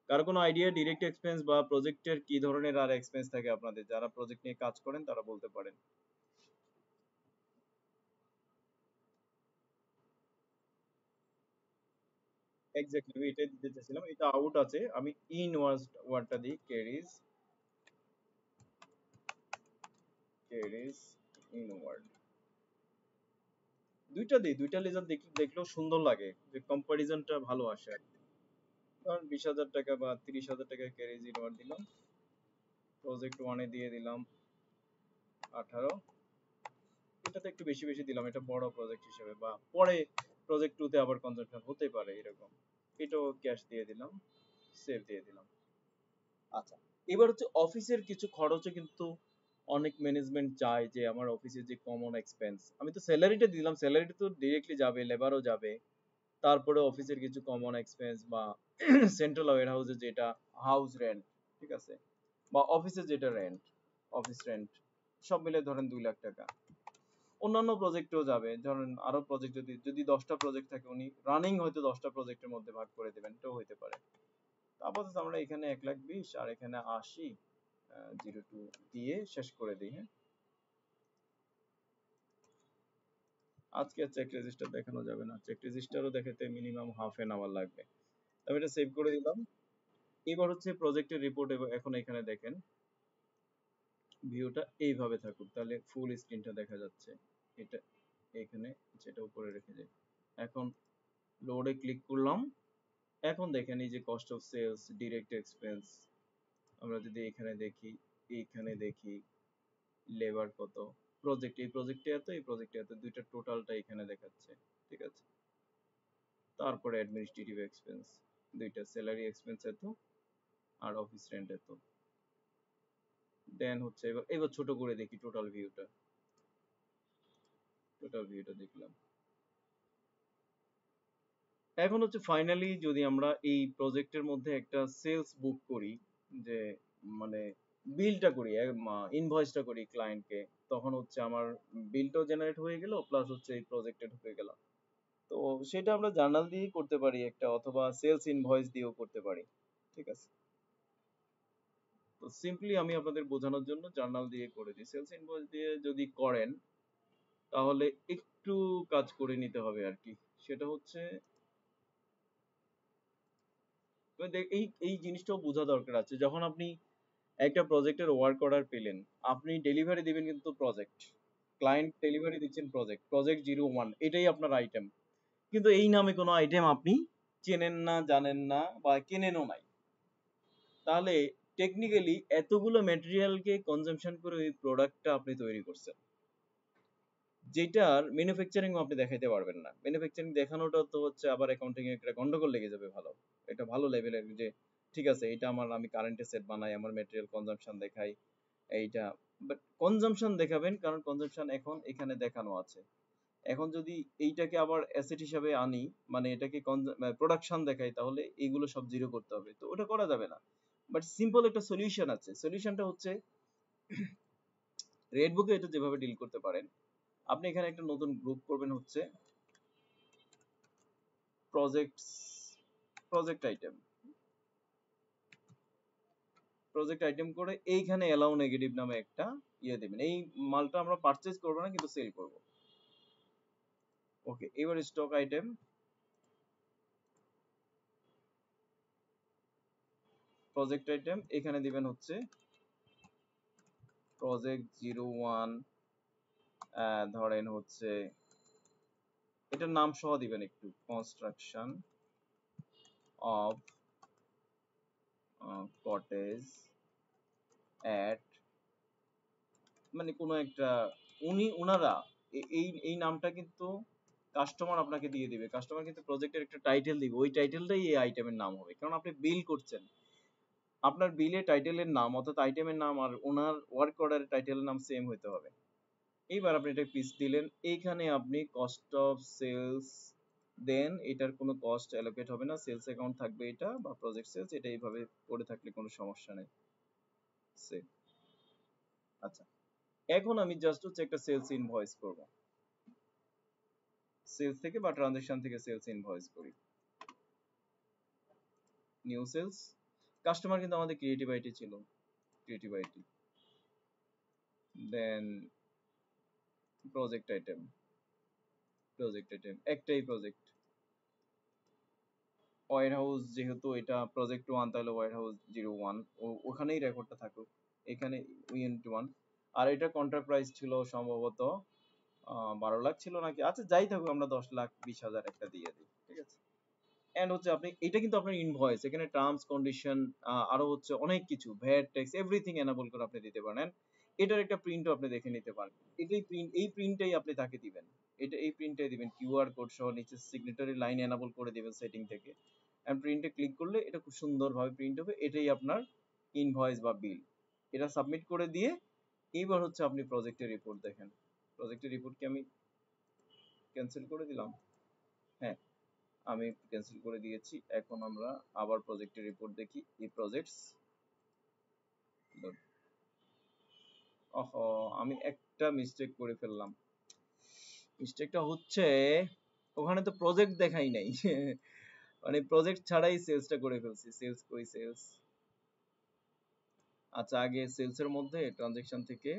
কারো কোনো আইডিয়া ডিরেক্ট এক্সপেন্স বা প্রজেক্টের কি ধরনের আর এক্সপেন্স থাকে আপনাদের, যারা প্রজেক্ট নিয়ে কাজ করেন তারা বলতে পারেন। এক্স্যাক্টলি আমি এটাই দিতে চাইছিলাম, এটা আউট আছে, আমি ইন ওয়ার্ডটা দিই, ক্যারিজ ইনওয়ার্ড, দুইটা দিই, দুইটা লেজার দেখলেও সুন্দর লাগে, যে কম্পারিজনটা ভালো আসে আর কি। কারণ 20,000 টাকা বা 30,000 টাকা ক্যারিজ ইনওয়ার্ড দিলাম, প্রজেক্ট ওয়ানে দিয়ে দিলাম 18, এটাতে একটু বেশি বেশি দিলাম, এটা বড় প্রজেক্ট হিসেবে, বা পরে প্রজেক্ট টুতে আবার কনজাম্পশন হতে পারে এরকম, এটাও ক্যাশ দিয়ে দিলাম, সেভ দিয়ে দিলাম। আচ্ছা, এবার হচ্ছে অফিসের কিছু খরচও কিন্তু অনেক ম্যানেজমেন্ট চায় যে আমার অফিসের যে কমন এক্সপেন্স, আমি তো স্যালারিটা দিলাম, স্যালারিটা তো ডিরেক্টলি যাবে, লেবারও যাবে, তারপরে অফিসের কিছু কমন এক্সপেন্স বা সেন্ট্রাল ওয়্যার হাউসে যেটা হাউস রেন্ট, ঠিক আছে, বা অফিসে যেটা রেন্ট, অফিস রেন্ট, সব মিলে ধরেন 2 লাখ টাকা। অন্যান্য প্রজেক্টেও যাবে, ধরেন আরো প্রজেক্ট যদি যদি 10টা প্রজেক্ট থাকে, উনি রানিং হয়তো 10টা প্রজেক্টের মধ্যে ভাগ করে দেবেন, এটাও হইতে পারে। আপাতত আমরা এখানে 1,20,000 আর এখানে 80, 02 দিয়ে শেষ করে দিই। হ্যাঁ, আজকে চেক রেজিস্টার দেখানো যাবে না, চেক রেজিস্টারও দেখাতে মিনিমাম ½ লাগবে। আমি এটা সেভ করে দিলাম। এবার হচ্ছে প্রজেক্টের রিপোর্ট, এখন এখানে দেখেন ভিউটা এইভাবে থাকুক, তাহলে ফুল স্ক্রিনটা দেখা যাচ্ছে, এটা এখানে, যেটা উপরে রেখে যাই। এখন লোডে ক্লিক করলাম, এখন দেখেন এই যে cost of sales, direct expense, আমরা যদি এখানে দেখি, এইখানে দেখি লেবার কত, প্রজেক্ট, এই প্রজেক্টে এত, এই প্রজেক্টে এত, দুইটা টোটালটা এখানে দেখাচ্ছে, ঠিক আছে। তারপরে অ্যাডমিনিস্ট্রেটিভ এক্সপেন্স, দুইটা স্যালারি এক্সপেন্স এত, আর অফিস রেন্ট এত। দেন হচ্ছে এবার এবার ছোট করে দেখি টোটাল ভিউটা, টোটাল ভিউটা দেখলাম। এখন হচ্ছে ফাইনালি যদি আমরা এই প্রজেক্টের মধ্যে একটা সেলস বুক করি, যে মানে বিলটা করি, ইনভয়েসটা করি ক্লায়েন্টকে, তখন হচ্ছে আমার বিলটাও জেনারেট হয়ে গেল, প্লাস হচ্ছে এই প্রজেক্টে ঢুকে গেল। তো সেটা আমরা জার্নাল দিয়েই করতে পারি একটা, অথবা সেলস ইনভয়েস দিয়েও করতে পারি, ঠিক আছে। তো সিম্পলি আমি আপনাদের বোঝানোর জন্য জার্নাল দিয়ে করে দিই। সেলস ইনভয়েস দিয়ে যদি করেন তাহলে একটু কাজ করে নিতে হবে আর কি, সেটা হচ্ছে এই এই জিনিসটাও বোঝা দরকার আছে, যখন আপনি একটা প্রজেক্টের ওয়ার্ক অর্ডার পেলেন, আপনি ডেলিভারি দিবেন কিন্তু প্রজেক্ট, ক্লায়েন্ট ডেলিভারি দিচ্ছেন প্রজেক্ট, প্রজেক্ট 01, এটাই আপনার আইটেম, কিন্তু এই নামে কোনো আইটেম আপনি চেনেন না, জানেন না, বা কেনেনও নাই, তাহলে টেকনিক্যালি এতগুলো ম্যাটেরিয়ালকে কনজাম্পশন করে ওই প্রোডাক্টটা আপনি তৈরি করছেন। যেটার ম্যানুফ্যাকচারিং আপনি দেখাইতে পারবেন না। ম্যানুফ্যাকচারিং দেখানোটা তো হচ্ছে আবার অ্যাকাউন্টিং এ একটা গন্ডগোল লেগে যাবে ভালো। এটা ভালো লেভেলের যে ঠিক আছে এটা আমি কারেন্ট এসেট বানাই, আমার ম্যাটেরিয়াল কনজাম্পশন দেখাই এইটা। বাট কনজাম্পশন দেখাবেন কারণ কনজাম্পশন এখন এখানে দেখানো আছে। এখন যদি এইটাকে আবার অ্যাসেট হিসাবে আনি মানে এটাকে প্রোডাকশন দেখাই তাহলে এগুলো সব জিরো করতে হবে। তো ওটা করা যাবে না। বাট সিম্পল একটা সলিউশন আছে। সলিউশনটা হচ্ছে রেড বুকে এটা যেভাবে ডিল করতে পারেন। আপনি এখানে একটা নতুন গ্রুপ করবেন হচ্ছে projects project item project item করে এইখানে অ্যালাউ নেগেটিভ নামে একটা ইয়ে দেবেন। এই মালটা আমরা পারচেজ করবো না কিন্তু সেল করব। ওকে, এবার স্টক আইটেম প্রজেক্ট আইটেম এখানে দিবেন হচ্ছে প্রজেক্ট 01 ধরেন হচ্ছে এটার নাম সহ দিবেন একটু কনস্ট্রাকশন অফ কটেজ অ্যাট মানে কোনো একটা উনারা এই এই নামটা কিন্তু কাস্টমার আপনাকে দিয়ে দিবে। কাস্টমার কিন্তু প্রজেক্টের একটা টাইটেল দিবে, ওই টাইটেলটাই এই আইটেমের নাম হবে কারণ আপনি বিল করছেন। আপনার বিলে টাইটেলের নাম অর্থাৎ আইটেমের নাম আর ওনার ওয়ার্ক অর্ডারের টাইটেলের নাম সেম হইতে হবে। এইবার আপনি এটা পিস দিলেন, এইখানে আপনি কস্ট অফ সেলস দেন, এটার কোনো কস্ট অ্যালোকেট হবে না, সেলস অ্যাকাউন্ট থাকবে এটা বা প্রজেক্ট সেলস, এটা এইভাবে করে থাকলে কোনো সমস্যা নেই। সেভ। আচ্ছা, এখন আমি জাস্ট হচ্ছে একটা সেলস ইনভয়েস করব, সেলস থেকে বা ট্রানজাকশন থেকে সেলস ইনভয়েস করি। নিউ সেলস, কাস্টমার কিন্তু আমাদের ক্রিয়েটিভ আইটি ছিল, creative IT, then project item, project item একটাই প্রজেক্ট, ওয়ার হাউস যেহেতু এটা প্রজেক্ট 1 তাহলে ওয়ার হাউস 01 ওখানেই রেকর্ডটা থাকুক, এখানে ইউনিট 1। আর এটা কন্ট্রাক্ট প্রাইস ছিল সম্ভবত 12 লাখ ছিল নাকি, আচ্ছা যাই থাকুক আমরা 10,20,000 একটা দিয়ে দিই, ঠিক আছে। এন্ড হচ্ছে আপনি এটা কিন্তু আপনার ইনভয়েস, এখানে টার্মস কন্ডিশন আরো হচ্ছে অনেক কিছু ভ্যাট ট্যাক্স এভরিথিং এনাবল করে আপনি দিতে পারেন। এটার একটা প্রিন্টও আপনি দেখে নিতে পারবেন। এটাই প্রিন্ট, এই প্রিন্টটাই আপনি তাকে দিবেন, এটা এই প্রিন্টটাই দিবেন, কিউআর কোড সহ নিচে সিগনেচারি লাইন এনাবল করে দিবেন সেটিং থেকে। এন্ড প্রিন্টে ক্লিক করলে এটা খুব সুন্দরভাবে প্রিন্ট হবে, এটাই আপনার ইনভয়েস বা বিল। এটা সাবমিট করে দিয়ে এইবার হচ্ছে আপনি প্রজেক্টের রিপোর্ট দেখেন। প্রজেক্টের রিপোর্ট কি আমি ক্যান্সেল করে দিলাম? হ্যাঁ, আমি ক্যান্সেল করে দিয়েছি। এখন আমরা আবার প্রজেক্টের রিপোর্ট দেখি। এই প্রজেক্টস, ওহো আমি একটা মিস্টেক করে ফেললাম। মিস্টেকটা হচ্ছে ওখানে তো প্রজেক্ট দেখাই নাই মানে প্রজেক্ট ছাড়াই সেলসটা করে ফেলছি। সেলস কই, সেলস, আচ্ছা আগে সেলস এর মধ্যে ট্রানজাকশন থেকে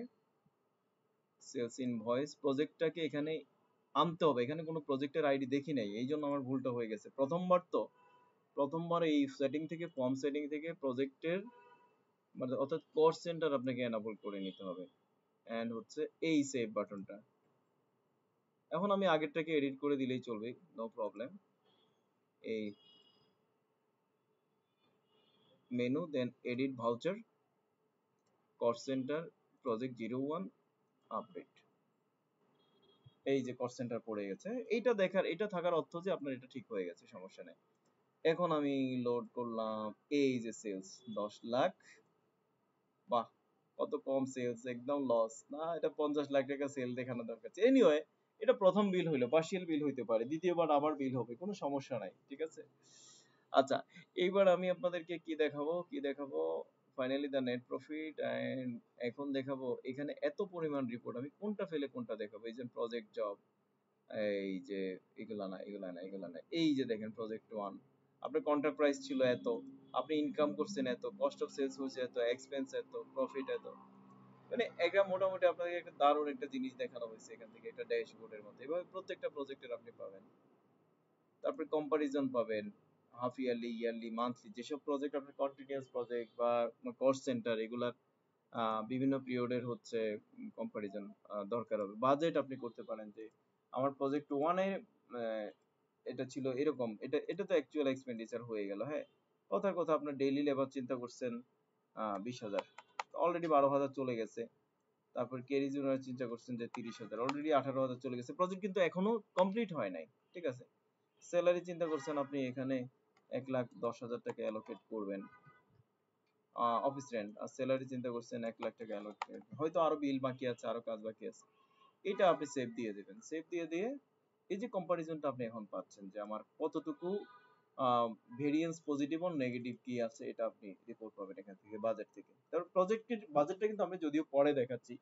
সেলস ইনভয়েস প্রজেক্টটাকে এখানে আনতে হবে। এখানে কোনো প্রজেক্টের আইডি দেখি নাই, এই জন্য আমার ভুলটা হয়ে গেছে। প্রথমবার এই সেটিং থেকে, ফর্ম সেটিং থেকে প্রজেক্টের মানে অর্থাৎ কস্ট সেন্টার আপনাকে এনাবল করে নিতে হবে। এন্ড হচ্ছে এই সেভ বাটনটা, এখন আমি আগেরটাকে এডিট করে দিলেই চলবে, নো প্রবলেম। এই menu then edit voucher cost centre project 01 update, এই যে কস্ট সেন্টার পড়ে গেছে। এইটা দেখার, এটা থাকার অর্থ যে আপনার এটা ঠিক হয়ে গেছে, সমস্যা নেই। এখন আমি লোড করলাম, এই যে সেলস 10 লাখ, বাহ কত কম সেলস, একদম লস না, এটা 50 লাখ টাকা সেল দেখানো দরকার। এনিওয়ে এটা প্রথম বিল হইলো, পার্শিয়াল বিল হইতে পারে, দ্বিতীয়বার আবার বিল হবে, কোনো সমস্যা নাই, ঠিক আছে। আচ্ছা, এইবার আমি আপনাদেরকে কি দেখাবো, কি দেখাবো, finally the net profit and এখন দেখাবো এখানে এত পরিমাণ রিপোর্ট আমি কোনটা ফেলে কোনটা দেখাবো। এই যে প্রজেক্ট জব, এই যে এগুলা না এগুলা না এগুলা না, এই যে দেখেন প্রজেক্ট 1 আপনার কন্ট্রাক্ট প্রাইস ছিল এত, আপনি ইনকাম করছেন এত, কস্ট অফ সেলস হয়েছে এত, এক্সপেন্স এত, প্রফিট এত, মানে এটা মোটামুটি আপনাকে একটা দারুণ একটা জিনিস দেখানো হয়েছে এখান থেকে, একটা ড্যাশবোর্ডের মধ্যে। এভাবে প্রত্যেকটা প্রজেক্টের আপনি পাবেন। তারপরে কম্পারিজন পাবেন, হাফ ইয়ারলি, ইয়ারলি, মান্থলি, যেসব প্রজেক্ট আপনার কন্টিনিউয়াস প্রজেক্ট বা কস্ট সেন্টার এগুলার বিভিন্ন পিরিয়ডের হচ্ছে কম্পারিজন দরকার হবে। বাজেট আপনি করতে পারেন যে আমার প্রজেক্ট 1 এ এটা ছিল এরকম, এটা তো অ্যাকচুয়াল এক্সপেন্ডিচার হয়ে গেল। হ্যাঁ, কথার কথা আপনার ডেইলি লেবার চিন্তা করছেন 20,000, অলরেডি 12,000 চলে গেছে, তারপর কেরিজ ওনারা চিন্তা করছেন যে 30,000, অলরেডি 18,000 চলে গেছে, প্রজেক্ট কিন্তু এখনো কমপ্লিট হয় নাই, ঠিক আছে। স্যালারি চিন্তা করছেন আপনি এখানে 1,10,000 টাকা অ্যালোকেট করবেন অফিস রেন্ট, আর স্যালারি চিন্তা করছেন 1,00,000 টাকা অ্যালোকেট, হয়তো আরো বিল বাকি আছে, আরো কাজ বাকি আছে, এটা আপনি সেভ দিয়ে দেবেন। সেভ দিয়ে দিয়ে এই যে কম্পারিজনটা আপনি এখন পাচ্ছেন যে আমার কতটুকু ভেরিয়েন্স পজিটিভ ও নেগেটিভ কি আছে, এটা আপনি রিপোর্ট পাবেন এখান থেকে, বাজেট থেকে। তারপর প্রজেক্টের বাজেটটা কিন্তু আমি যদিও পরে দেখাচ্ছি,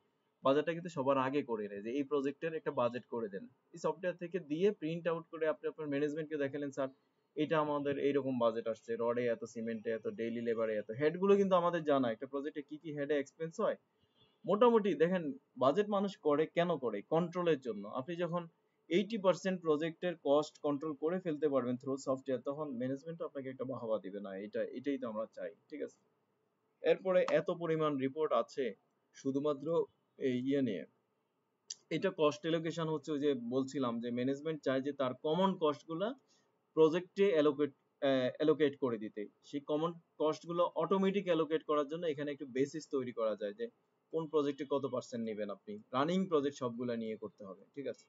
বাজেটটা কিন্তু সবার আগে করে নেয় যে এই প্রজেক্টের একটা বাজেট করে দেন, এই সফটওয়্যার থেকে দিয়ে প্রিন্ট আউট করে আপনি আপনার ম্যানেজমেন্টকে দেখালেন, স্যার এটা আমাদের এইরকম বাজেট আসছে, রডে এত, সিমেন্টে এত, ডেইলি লেবারে এত, হেডগুলো কিন্তু আমাদের জানা একটা প্রজেক্টে কি কি হেডে এক্সপেন্স হয় মোটামুটি। দেখেন বাজেট মানুষ করে কেন করে, কন্ট্রোলের জন্য। আপনি যখন 80% প্রজেক্টের কস্ট কন্ট্রোল করে ফেলতে পারবেন থ্রু সফটওয়্যার, তখন ম্যানেজমেন্ট আপনাকে একটা বাহবা দিবে, না এটাই তো আমরা চাই, ঠিক আছে। এরপরে এত পরিমাণ রিপোর্ট আছে শুধুমাত্র এই ইয়ে নিয়ে, এটা কস্ট এলোকেশন হচ্ছে ওই যে বলছিলাম যে ম্যানেজমেন্ট চায় যে তার কমন কস্ট গুলা প্রজেক্টে অ্যালোকেট করে দিতে। সেই কমন কস্ট গুলো অটোমেটিক অ্যালোকেট করার জন্য এখানে একটু বেসিস তৈরি করা যায় যে কোন প্রজেক্টে কত পার্সেন্ট নেবেন আপনি, রানিং প্রজেক্ট সবগুলা নিয়ে করতে হবে, ঠিক আছে।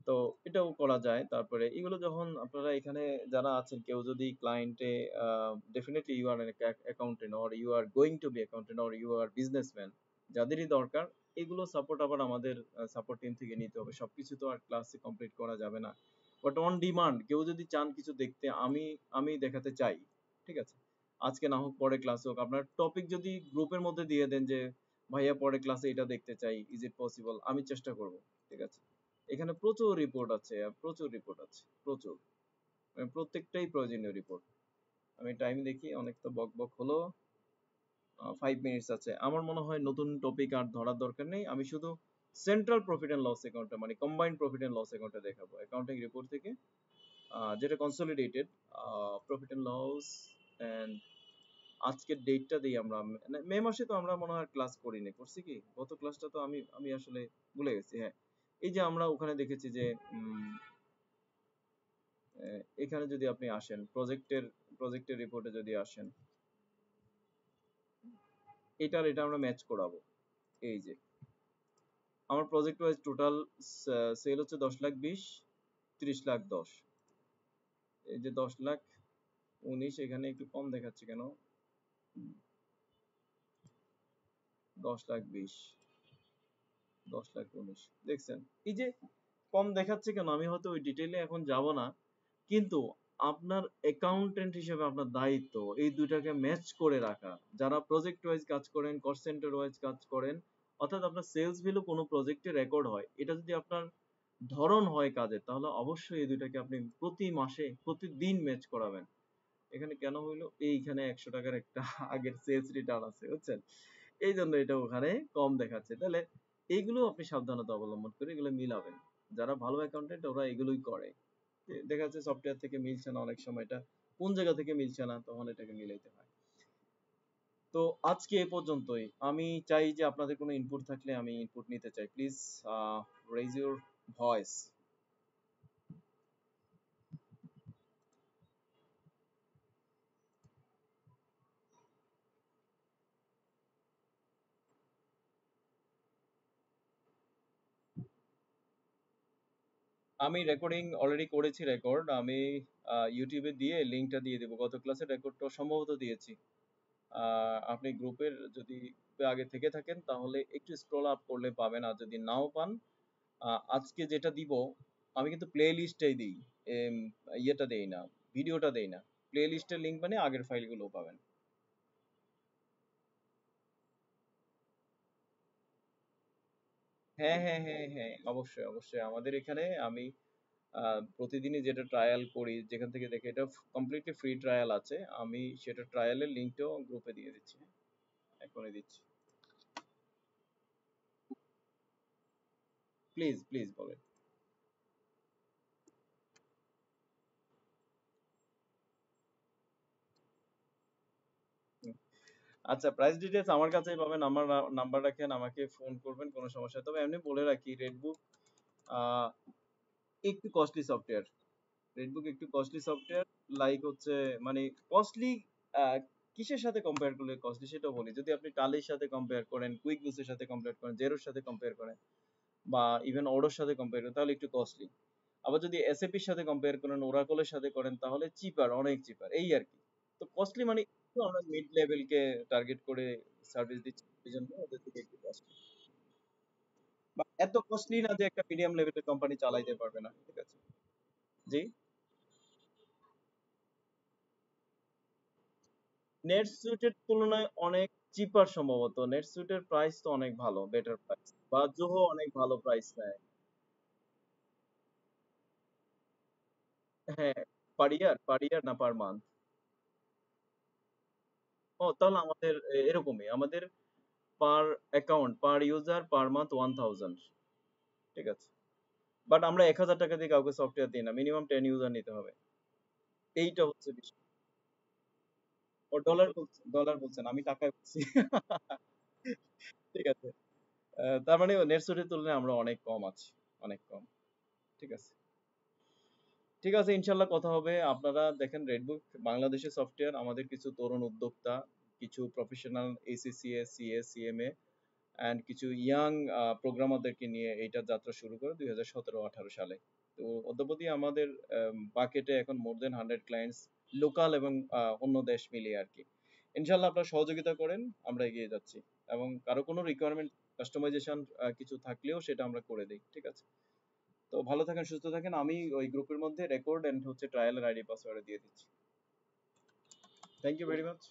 তো এটাও করা যায়। তারপরে এগুলো যখন আপনারা এখানে যারা আছেন, কেউ যদি ক্লায়েন্টে definitely you are accountant or you are going to be accountant or you are businessman, যাদেরই দরকার এগুলো সাপোর্ট আবার আমাদের সাপোর্ট টিম থেকে নিতে হবে। সবকিছু তো আর ক্লাসে কমপ্লিট করা যাবে না, বাট অন ডিমান্ড কেউ যদি চান কিছু দেখতে, আমি দেখাতে চাই, ঠিক আছে। আজকে না হোক পরে ক্লাস হোক, আপনার টপিক যদি গ্রুপের মধ্যে দিয়ে দেন যে ভাইয়া পরে ক্লাসে এটা দেখতে চাই, ইজ ইট পসিবল, আমি চেষ্টা করব, ঠিক আছে। এখানে প্রচুর রিপোর্ট আছে, প্রচুর রিপোর্ট আছে, প্রচুর, প্রত্যেকটাই প্রয়োজনীয় রিপোর্ট। আমি টাইম দেখি, অনেক তো বক বক হলো, 5 মিনিটস আছে। আমার মনে হয় নতুন টপিক আর ধরার দরকার নেই, আমি শুধু সেন্ট্রাল প্রফিট অ্যান্ড লস অ্যাকাউন্টে মানে কম্বাইন্ড প্রফিট অ্যান্ড লস অ্যাকাউন্টে দেখাবো, অ্যাকাউন্টিং রিপোর্ট থেকে যেটা consolidated profit and loss. And আজকের ডেটটা দিই আমরা, মে মাসে তো আমরা মনে হয় ক্লাস করিনি, করছি কি গত ক্লাসটা তো আমি আমি আসলে ভুলে গেছি। হ্যাঁ, এই যে আমরা ওখানে দেখেছি যে এখানে যদি আপনি আসেন প্রজেক্টের রিপোর্টে যদি আসেন, এটা আমরা ম্যাচ করাবো। এই যে আমার প্রজেক্ট ওয়াইজ টোটাল সেল হচ্ছে 10,20,000, 30,10,000, এই যে 10,19,000, এখানে একটু কম দেখাচ্ছে কেন, 10,20,000, 10,19,000 দেখছেন, এই যে কম দেখাচ্ছে কেন, আমি হয়তো ওই ডিটেইলে এখন যাব না, কিন্তু আপনার অ্যাকাউন্টেন্ট হিসেবে আপনার দায়িত্ব এই দুইটাকে ম্যাচ করে রাখা। যারা প্রজেক্ট ওয়াইজ কাজ করেন, কস্ট সেন্টার ওয়াইজ কাজ করেন, অর্থাৎ আপনার সেলস ভ্যালু কোনো প্রজেক্টে রেকর্ড হয়, এটা যদি আপনার ধরন হয় কাজের, তাহলে অবশ্যই এই দুইটাকে আপনি প্রতি মাসে প্রতিদিন ম্যাচ করাবেন। এখানে কেন হইলো, এইখানে 100 টাকার একটা আগের সেলস রিটার্ন আছে, বুঝছেন, এই জন্য এটা ওখানে কম দেখাচ্ছে। তাহলে এইগুলো আপনি সাবধানতা অবলম্বন করে এগুলো মিলাবেন। যারা ভালো অ্যাকাউন্টেন্ট ওরা এগুলোই করে। দেখা যাচ্ছে সফটওয়্যার থেকে মিলছে না, অনেক সময় এটা কোন জায়গা থেকে মিলছে না, তখন এটাকে মিলাইতে হয়। তো আজকে এ পর্যন্তই। আমি চাই যে আপনাদের কোনো ইনপুট থাকলে আমি ইনপুট নিতে চাই, প্লিজ রেইজ ইউর ভয়েস। আমি রেকর্ডিং অলরেডি করেছি, রেকর্ড আমি ইউটিউবে দিয়ে লিঙ্কটা দিয়ে দেবো, গত ক্লাসের রেকর্ডটা সম্ভবত দিয়েছি। আপনি গ্রুপের যদি আগে থেকে থাকেন তাহলে একটু স্ক্রল আপ করলে পাবেন, আর যদি নাও পান আজকে যেটা দিব, আমি কিন্তু প্লে লিস্টেই দিই, ইয়েটা দেই না, ভিডিওটা দেই না, প্লে লিস্টের লিঙ্ক মানে আগের ফাইলগুলো পাবেন। হ্যাঁ হ্যাঁ হ্যাঁ হ্যাঁ, অবশ্যই অবশ্যই, আমাদের এখানে আমি প্রতিদিনই যেটা ট্রায়াল করি, যেখান থেকে দেখে এটা কমপ্লিটলি ফ্রি ট্রায়াল আছে, আমি সেটা ট্রায়ালের লিঙ্কটাও গ্রুপে দিয়ে দিচ্ছি, এখনই দিচ্ছি। প্লিজ প্লিজ বলেন। আচ্ছা, প্রাইস ডিটেলস আমার কাছেই পাবেন, আমার নাম্বার রাখেন, আমাকে ফোন করবেন, কোনো সমস্যা নেই। তবে এমনি বলে রাখি, রেডবুক একটু কস্টলি সফটওয়্যার, রেডবুক একটু কস্টলি সফটওয়্যার, লাইক হচ্ছে মানে কস্টলি কিসের সাথে কম্পেয়ার করলে কস্টলি সেটাও বলি। যদি আপনি টালির সাথে কম্পেয়ার করেন, কুইক বুসের সাথে কম্পেয়ার করেন, জেরোর সাথে কম্পেয়ার করেন, বা ইভেন ওডোর সাথে কম্পেয়ার করেন, তাহলে একটু কস্টলি। আবার যদি এসএপির সাথে কম্পেয়ার করেন, ওরাকলের সাথে করেন, তাহলে চিপার, অনেক চিপার, এই আর কি। তো কস্টলি মানে একটু আমরা মিড লেভেলকে টার্গেট করে সার্ভিস দিচ্ছি, এই জন্য ওদের থেকে একটু কস্টলি। বা এত কস্টলি না যে একটা মিডিয়াম লেভেলের কোম্পানি চালাইতে পারবে না, ঠিক আছে? জি। নেটসুইটের তুলনায় অনেক চিপার সম্ভবত। নেটসুইটের প্রাইস তো অনেক ভালো, বেটার প্রাইস। বা জোহো অনেক ভালো প্রাইস নেয়। হ্যাঁ, পার ইয়ার না পার মান্থ? ও তাহলে আমাদের এরকমই। আমাদের per account, per user, per month 1000, ঠিক আছে? বাট আমরা 1000 টাকা দিয়ে কাউকে সফটওয়্যার দিই না, মিনিমাম 10 ইউজার নিতে হবে। এইটা হচ্ছে বিষয়। ও ডলার বলছেন, আমি টাকায় বলছি। ঠিক আছে। তার মানে নেটসুইটের তুলনায় আমরা অনেক কম আছি, অনেক কম। ঠিক আছে, ঠিক আছে, ইনশাল্লাহ কথা হবে। আপনারা দেখেন, রেডবুক বাংলাদেশের সফটওয়্যার, আমাদের কিছু তরুণ উদ্যোক্তা, কিছু professional ACCA, CA, CMA and কিছু ইয়াং প্রোগ্রামারদেরকে নিয়ে এইটার যাত্রা শুরু করে 2017-18 সালে। তো অদ্যাবধি আমাদের বাকেটে এখন মোর দেন 100 ক্লায়েন্টস, লোকাল এবং অন্য দেশ মিলিয়ে আর কি। ইনশাল্লাহ আপনারা সহযোগিতা করেন, আমরা এগিয়ে যাচ্ছি। এবং কারো কোনো রিকোয়ারমেন্ট, কাস্টমাইজেশন কিছু থাকলেও সেটা আমরা করে দিই, ঠিক আছে? তো ভালো থাকেন, সুস্থ থাকেন। আমি ওই গ্রুপের মধ্যে রেকর্ড এন্ড হচ্ছে ট্রায়ালের আইডি পাসওয়ার্ড দিয়ে দিচ্ছি। Thank you very much.